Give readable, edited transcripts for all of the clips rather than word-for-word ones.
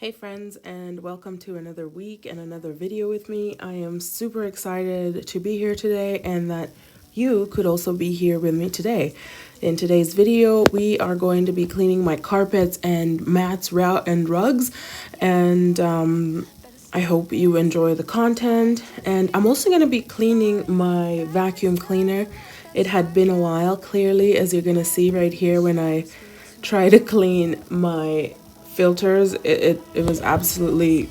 Hey friends, and welcome to another week and another video with me. I am super excited to be here today and that you could also be here with me today. In today's video, we are going to be cleaning my carpets and mats, and rugs, and I hope you enjoy the content. And I'm also going to be cleaning my vacuum cleaner. It had been a while, clearly, as you're going to see right here when I try to clean my filters. It was absolutely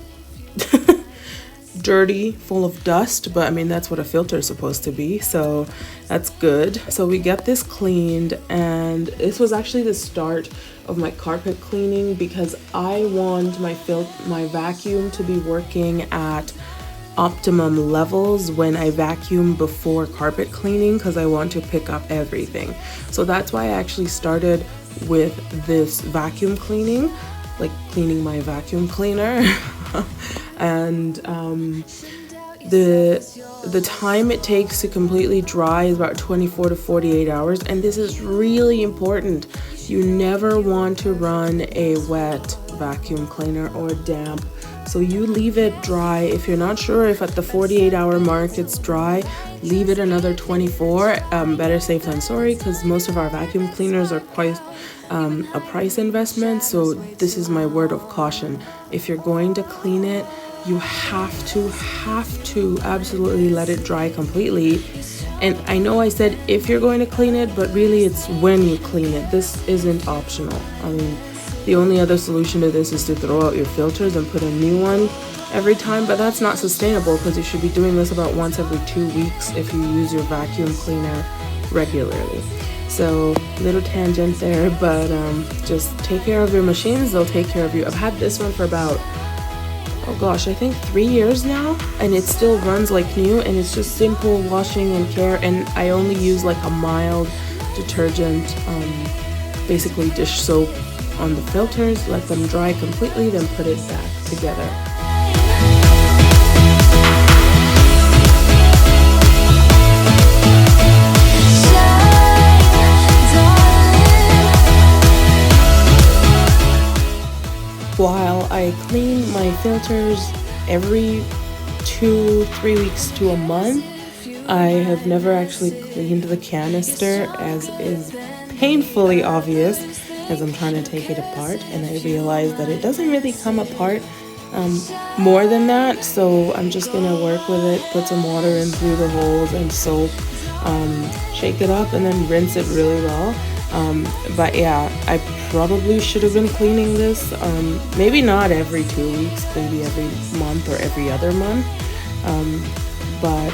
dirty, full of dust, but I mean that's what a filter is supposed to be, so that's good. So we got this cleaned, and this was actually the start of my carpet cleaning because I want my vacuum to be working at optimum levels when I vacuum before carpet cleaning, because I want to pick up everything. So that's why I actually started with this vacuum cleaning, like cleaning my vacuum cleaner. And the time it takes to completely dry is about 24 to 48 hours, and this is really important. You never want to run a wet vacuum cleaner or damp, so you leave it dry. If you're not sure if at the 48-hour mark it's dry, leave it another 24. Better safe than sorry, because most of our vacuum cleaners are quite a price investment. So this is my word of caution. If you're going to clean it, you have to absolutely let it dry completely. And I know I said if you're going to clean it, but really it's when you clean it. This isn't optional. I mean, the only other solution to this is to throw out your filters and put a new one every time, but that's not sustainable because you should be doing this about once every 2 weeks if you use your vacuum cleaner regularly. So little tangent there, but just take care of your machines, they'll take care of you. I've had this one for about, oh gosh, I think 3 years now, and it still runs like new, and it's just simple washing and care. And I only use like a mild detergent, basically dish soap on the filters, let them dry completely, then put it back together. While I clean my filters every 2-3 weeks to a month, I have never actually cleaned the canister, as is painfully obvious as I'm trying to take it apart, and I realized that it doesn't really come apart more than that. So I'm just gonna work with it, put some water in through the holes and soap, shake it up, and then rinse it really well. But yeah, I probably should have been cleaning this, maybe not every 2 weeks, maybe every month or every other month, but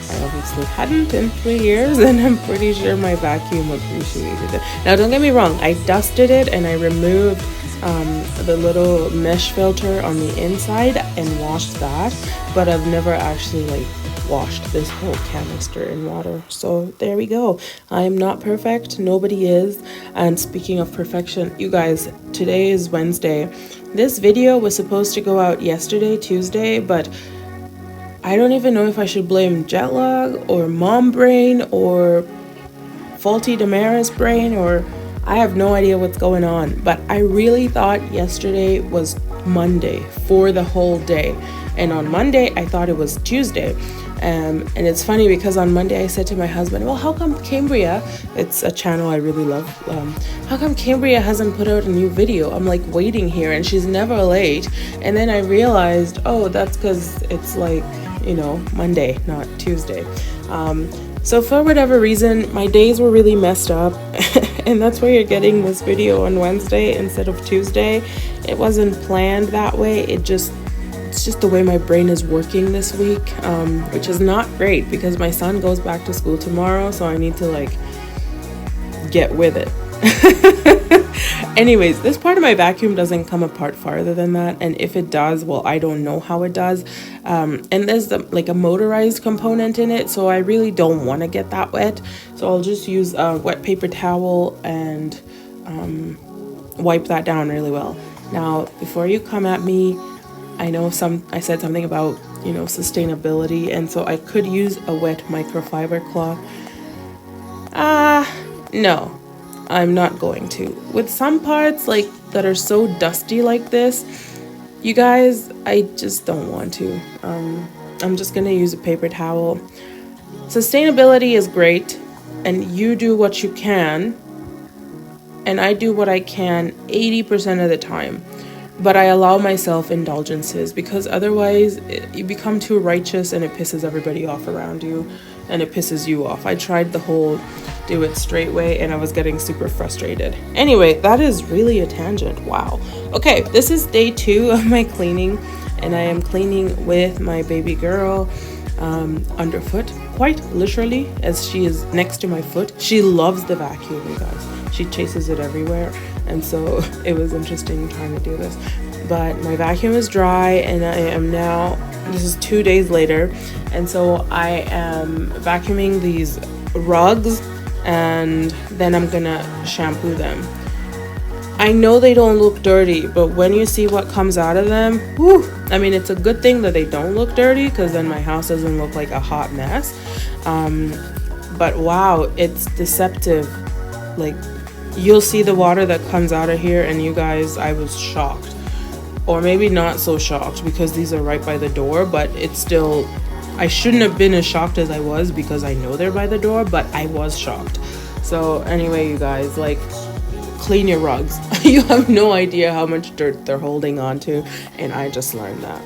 I obviously hadn't in 3 years, and I'm pretty sure my vacuum appreciated it. Now don't get me wrong, I dusted it and I removed the little mesh filter on the inside and washed that, but I've never actually washed this whole canister in water. So there we go. I am not perfect, nobody is. And speaking of perfection, you guys, today is Wednesday. This video was supposed to go out yesterday, Tuesday, but I don't even know if I should blame jet lag or mom brain or faulty Damaris brain, or I have no idea what's going on. But I really thought yesterday was Monday for the whole day, and on Monday I thought it was Tuesday. And it's funny because on Monday I said to my husband, well, how come Cambria, it's a channel I really love, how come Cambria hasn't put out a new video? I'm like waiting here and she's never late. And then I realized, oh, that's because it's Monday, not Tuesday. So for whatever reason, my days were really messed up, and that's why you're getting this video on Wednesday instead of Tuesday. It wasn't planned that way. It's just the way my brain is working this week, which is not great because my son goes back to school tomorrow, so I need to get with it. Anyways, this part of my vacuum doesn't come apart farther than that, and if it does, well, I don't know how it does. And there's a motorized component in it, so I really don't want to get that wet. So I'll just use a wet paper towel and wipe that down really well. Now, before you come at me, I know I said something about sustainability, and so I could use a wet microfiber cloth. No, I'm not going to. With some parts that are so dusty like this, You guys, I just don't want to. I'm just gonna use a paper towel. Sustainability is great, and you do what you can, and I do what I can 80% of the time. But I allow myself indulgences because otherwise you become too righteous and it pisses everybody off around you and it pisses you off. I tried the whole do it straight way and I was getting super frustrated. Anyway, that is really a tangent. Wow. Okay, this is day 2 of my cleaning and I am cleaning with my baby girl underfoot, quite literally, as she is next to my foot. She loves the vacuum, you guys. She chases it everywhere, and so it was interesting trying to do this. But my vacuum is dry and I am now, this is 2 days later, and so I am vacuuming these rugs and then I'm gonna shampoo them. I know they don't look dirty, but when you see what comes out of them, whew, I mean, it's a good thing that they don't look dirty because then my house doesn't look like a hot mess. But wow, it's deceptive. Like, you'll see the water that comes out of here and you guys, I was shocked. Or maybe not so shocked because these are right by the door, but it's still, I shouldn't have been as shocked as I was because I know they're by the door, but I was shocked. So anyway, you guys, like, clean your rugs. You have no idea how much dirt they're holding on to, and I just learned that.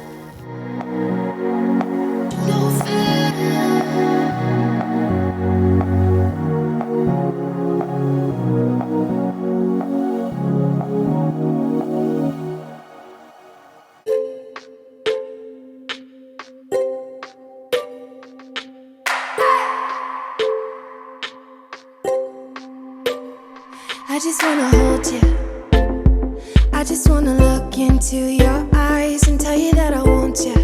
I just wanna hold you. I just wanna look into your eyes and tell you that I want you.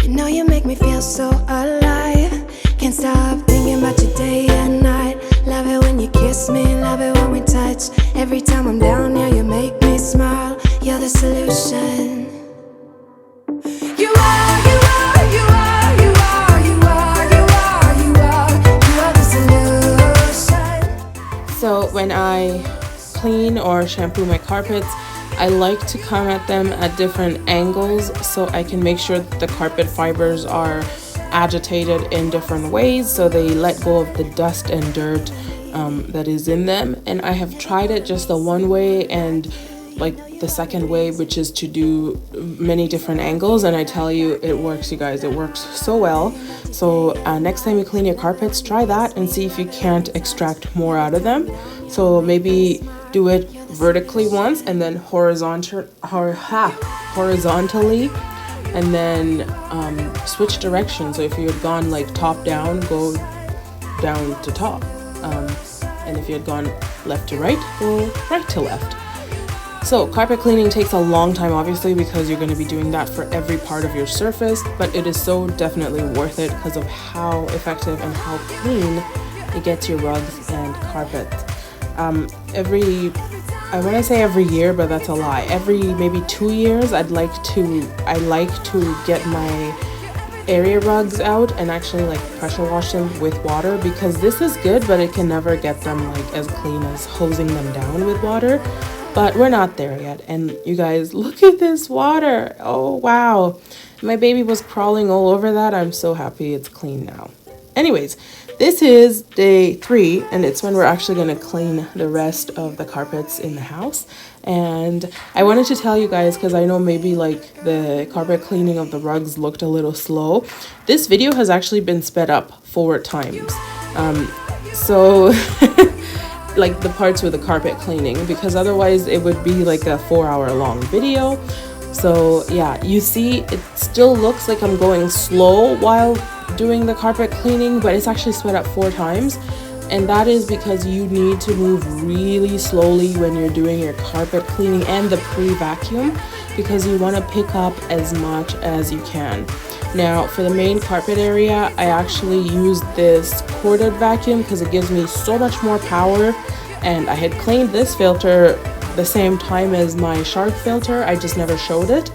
You know you make me feel so alive. Can't stop thinking about you day and night. Love it when you kiss me, love it when we touch. Every time I'm down, yeah, you make me smile. You're the solution. You are, you are, you are, you are, you are, you are, you are, you are the solution. So when I clean or shampoo my carpets, I like to come at them at different angles so I can make sure that the carpet fibers are agitated in different ways so they let go of the dust and dirt that is in them. And I have tried it just the one way and like the second way, which is to do many different angles, and I tell you, it works, you guys. It works so well. So next time you clean your carpets, try that and see if you can't extract more out of them. So maybe do it vertically once and then horizontally, and then switch directions. So if you had gone like top down, go down to top, and if you had gone left to right, go right to left. So carpet cleaning takes a long time, obviously, because you're going to be doing that for every part of your surface, but it is so definitely worth it because of how effective and how clean it gets your rugs and carpets. I want to say every year, but that's a lie. Every maybe 2 years, I like to get my area rugs out and actually like pressure wash them with water, because this is good, but it can never get them like as clean as hosing them down with water. But we're not there yet. And you guys, look at this water. Oh, wow. My baby was crawling all over that. I'm so happy it's clean now. Anyways, this is day 3, and it's when we're actually going to clean the rest of the carpets in the house. And I wanted to tell you guys, because I know maybe like the carpet cleaning of the rugs looked a little slow. This video has actually been sped up 4 times. So like the parts with the carpet cleaning, because otherwise it would be like a 4-hour long video. So yeah, you see it still looks like I'm going slow while doing the carpet cleaning, but it's actually sped up 4 times. And that is because you need to move really slowly when you're doing your carpet cleaning and the pre-vacuum, because you want to pick up as much as you can. Now for the main carpet area, I actually use this corded vacuum because it gives me so much more power, and I had cleaned this filter the same time as my shark filter. I just never showed it.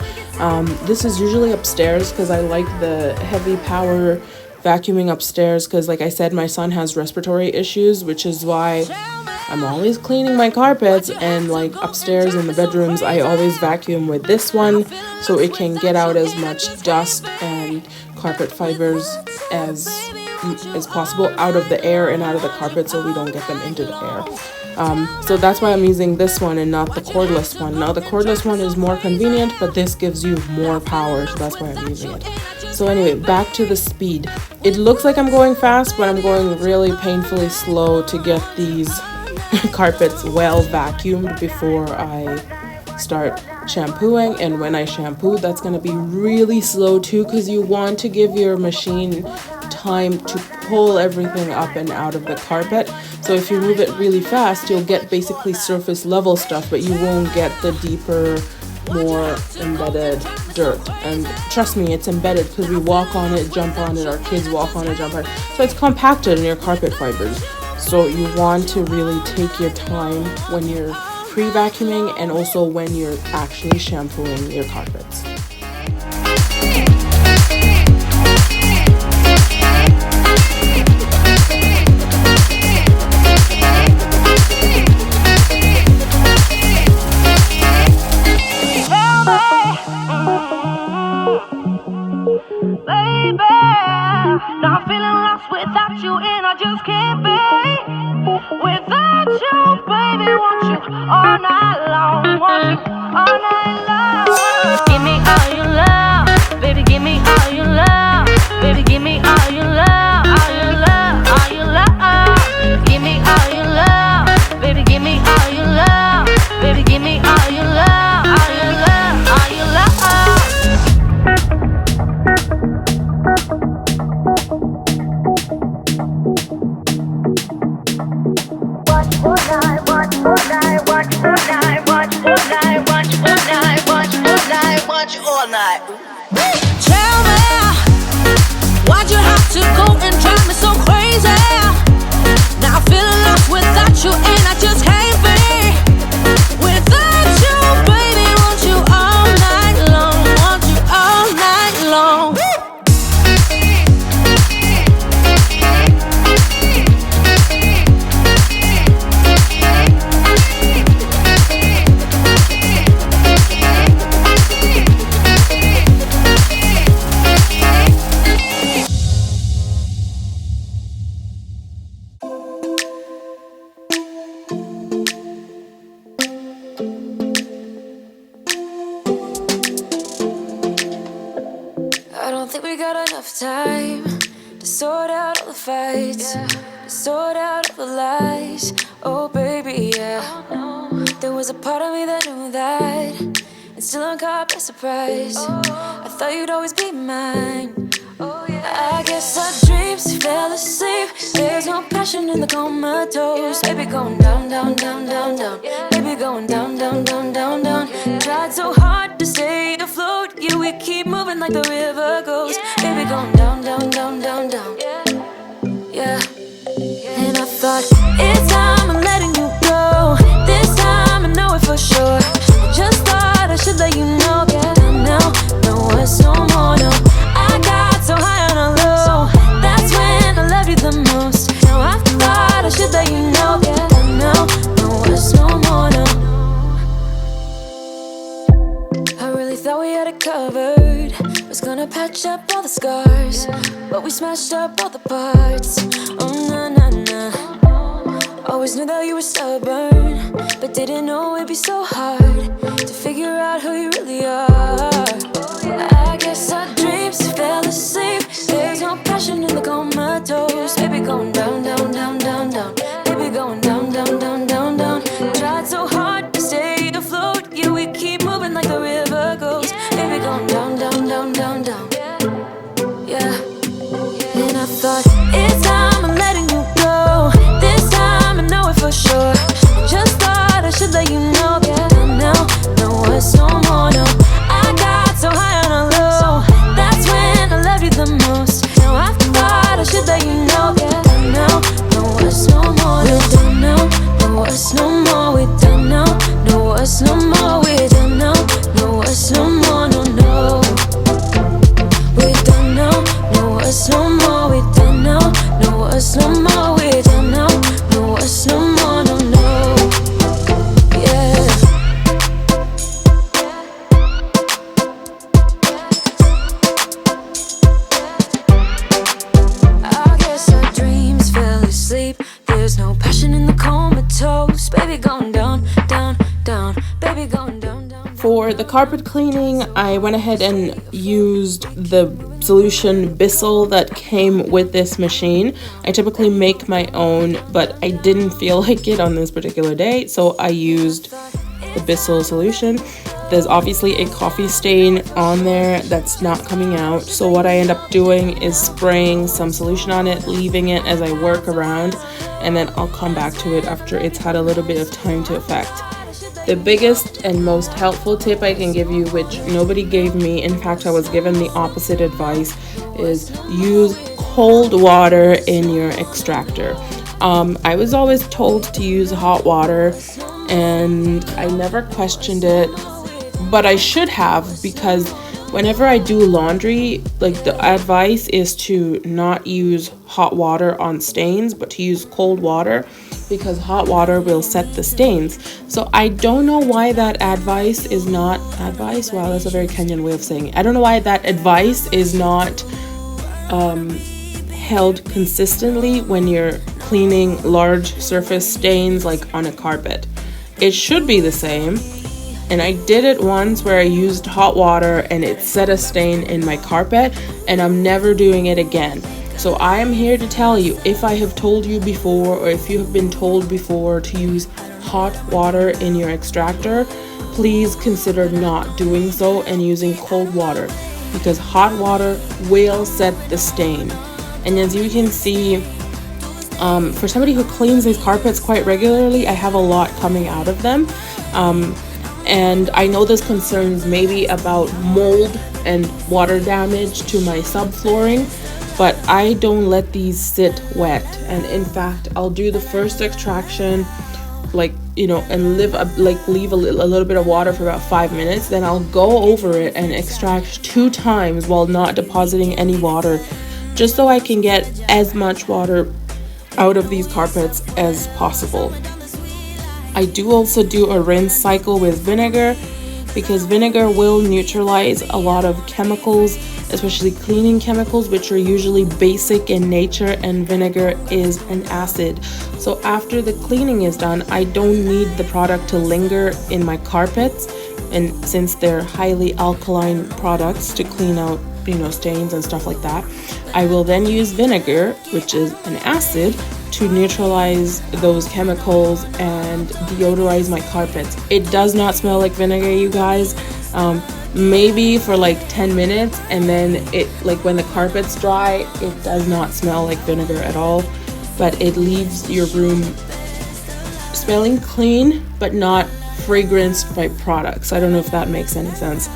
This is usually upstairs because I like the heavy power vacuuming upstairs, because like I said, my son has respiratory issues, which is why I'm always cleaning my carpets, and like upstairs in the bedrooms I always vacuum with this one so it can get out as much dust and carpet fibers as possible out of the air and out of the carpet, so we don't get them into the air. So that's why I'm using this one and not the cordless one. Now the cordless one is more convenient, but this gives you more power, so that's why I'm using it. So anyway, back to the speed. It looks like I'm going fast, but I'm going really painfully slow to get these carpets well vacuumed before I start shampooing. And when I shampoo, that's going to be really slow too, because you want to give your machine time to pull everything up and out of the carpet. So if you move it really fast, you'll get basically surface level stuff, but you won't get the deeper, more embedded dirt. And trust me, it's embedded because we walk on it, jump on it, our kids walk on it, jump on it. So it's compacted in your carpet fibers. So you want to really take your time when you're pre-vacuuming and also when you're actually shampooing your carpets. Now I'm feeling lost without you, and I just can't be without you, baby. Want you all night long, want you all night long. Give me all your love, baby. Give me all your love, baby. Give me all your love, all your love, all your love. Give me all your love, baby. Give me all your love, baby. Give me all your love, all your love, all your love. All night. Tell me, why'd you have to go and drive me so crazy? Now I'm feeling lost without you, and I just can't be without you, baby. Want you all night long, want you all night long. Time to sort out all the fights, to sort out all the lies. Oh baby, yeah. There was a part of me that knew that, and still I'm caught by surprise. I thought you'd always be mine. I guess our dreams fell asleep. There's no passion in the comatose. Baby going down, down, down, down, down. Baby going down, down, down, down, down. Tried so hard to stay afloat. Yeah, we keep moving like the river goes. Baby going down, down, down, down, down. Yeah. And I thought, it's time I'm letting you go. This time I know it for sure. I just thought I should let you know. Yeah, now, no words no more, no. I got so high on a low. That's when I loved you the most. Now I thought I should let you know. Yeah, now, no words no more, no. I really thought we had it covered. Was gonna patch up all the scars, but we smashed up all the parts. Oh na na na. Always knew that you were stubborn, but didn't know it'd be so hard to figure out who you really are. I guess our dreams fell asleep. There's no passion in the comatose. Baby going down, down, down, down, down. Baby going down, down, down, down, down. Tried so hard to stay afloat. Yeah, we keep moving like the river goes. Baby going down, down, down, down, down. Yeah. And I thought, it's time I'm letting you go. This time I know it for sure. Just thought I should let you know. Yeah, now, no words no more, no. I got so high on a low. That's when I loved you the most. Now I thought I should let you know. Yeah, now, no words no more, no. We're done now, no words no more. We're done now, no words no more. We're done now, no words no more, no, no. We're done now, no words no more. We're done now, no words no more. We're done now, no words no more, no, no. the carpet cleaning, I went ahead and used the solution Bissell that came with this machine. I typically make my own, but I didn't feel like it on this particular day, so I used the Bissell solution. There's obviously a coffee stain on there that's not coming out, so what I end up doing is spraying some solution on it, leaving it as I work around, and then I'll come back to it after it's had a little bit of time to affect. The biggest and most helpful tip I can give you, which nobody gave me, in fact I was given the opposite advice, is use cold water in your extractor. I was always told to use hot water and I never questioned it, but I should have, because whenever I do laundry, like, the advice is to not use hot water on stains, but to use cold water, because hot water will set the stains. So I don't know why that advice is not advice. Wow, that's a very Kenyan way of saying it. I don't know why that advice is not held consistently when you're cleaning large surface stains like on a carpet. It should be the same. And I did it once where I used hot water and it set a stain in my carpet, and I'm never doing it again. So I am here to tell you, if I have told you before, or if you have been told before to use hot water in your extractor, please consider not doing so and using cold water, because hot water will set the stain. And as you can see, for somebody who cleans these carpets quite regularly, I have a lot coming out of them. And I know this concerns maybe about mold and water damage to my subflooring, but I don't let these sit wet. And in fact, I'll do the first extraction, like, you know, and leave a little bit of water for about 5 minutes. Then I'll go over it and extract 2 times while not depositing any water, just so I can get as much water out of these carpets as possible. I do also do a rinse cycle with vinegar, because vinegar will neutralize a lot of chemicals, especially cleaning chemicals, which are usually basic in nature, and vinegar is an acid. So after the cleaning is done, I don't need the product to linger in my carpets, and since they're highly alkaline products to clean out, you know, stains and stuff like that, I will then use vinegar, which is an acid, to neutralize those chemicals and deodorize my carpets. It does not smell like vinegar, you guys. Maybe for like 10 minutes, and then it, like, when the carpet's dry, it does not smell like vinegar at all, but it leaves your room smelling clean but not fragranced by products. I don't know if that makes any sense.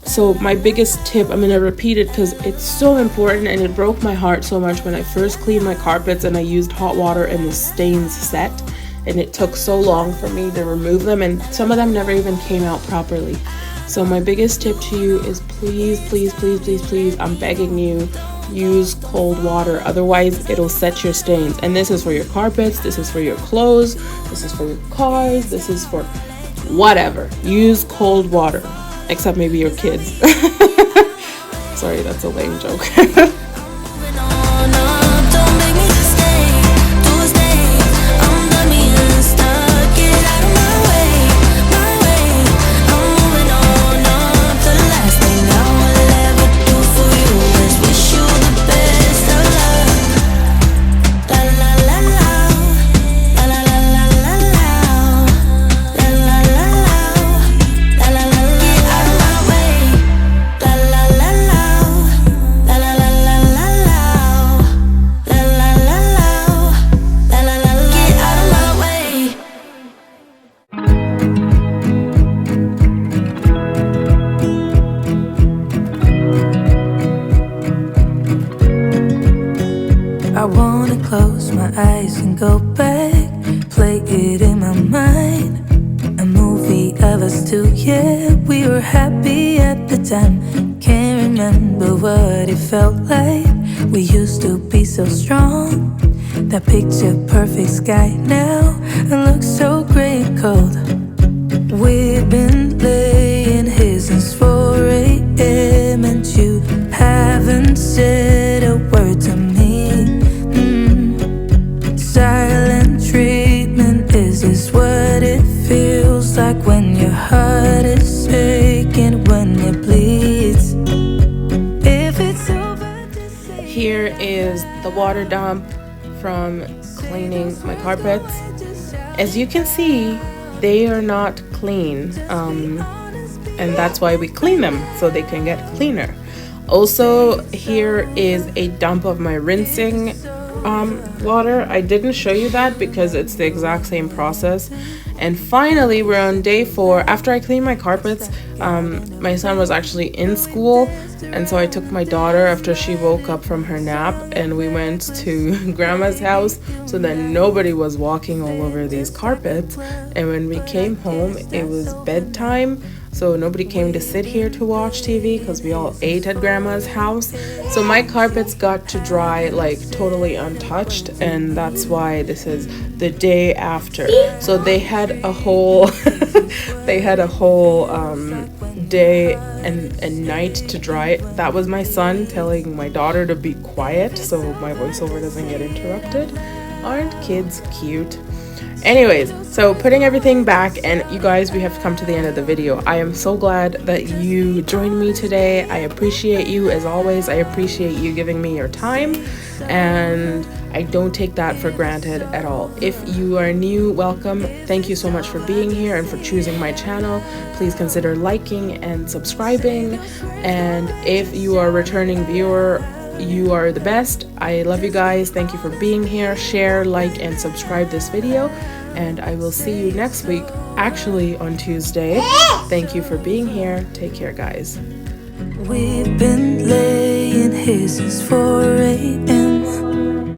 So my biggest tip, I'm going to repeat it because it's so important, and it broke my heart so much when I first cleaned my carpets and I used hot water and the stains set, and it took so long for me to remove them, and some of them never even came out properly. So my biggest tip to you is please, please, please, please, please, I'm begging you, use cold water. Otherwise, it'll set your stains. And this is for your carpets, this is for your clothes, this is for your cars, this is for whatever. Use cold water. Except maybe your kids. Sorry, that's a lame joke. I wanna close my eyes and go back, play it in my mind. A movie of us two, yeah, we were happy at the time. Can't remember what it felt like. We used to be so strong. That picture perfect sky now, it looks so gray and cold. We've been laying here since 4 a.m. and you haven't said a word to me. Silent treatment, is this what it feels like when your heart is the water dump from cleaning my carpets. As you can see, they are not clean, and that's why we clean them, so they can get cleaner. Also, here is a dump of my rinsing water. I didn't show you that because it's the exact same process. And finally, we're on day 4. After I cleaned my carpets, my son was actually in school, and so I took my daughter after she woke up from her nap, and we went to grandma's house so that nobody was walking all over these carpets. And when we came home, it was bedtime, so nobody came to sit here to watch TV because we all ate at grandma's house. So my carpets got to dry like totally untouched, and that's why this is the day after. So they had a whole day and night to dry it. That was my son telling my daughter to be quiet so my voiceover doesn't get interrupted. Aren't kids cute? Anyways, so putting everything back, and you guys, we have come to the end of the video. I am so glad that you joined me today. I appreciate you as always. I appreciate you giving me your time, and I don't take that for granted at all. If you are new, welcome. Thank you so much for being here and for choosing my channel. Please consider liking and subscribing, and if you are a returning viewer, you are the best. I love you guys. Thank you for being here. Share, like, and subscribe this video, and I will see you next week, actually on Tuesday. Thank you for being here. Take care, guys. We've been laying here since 4 a.m.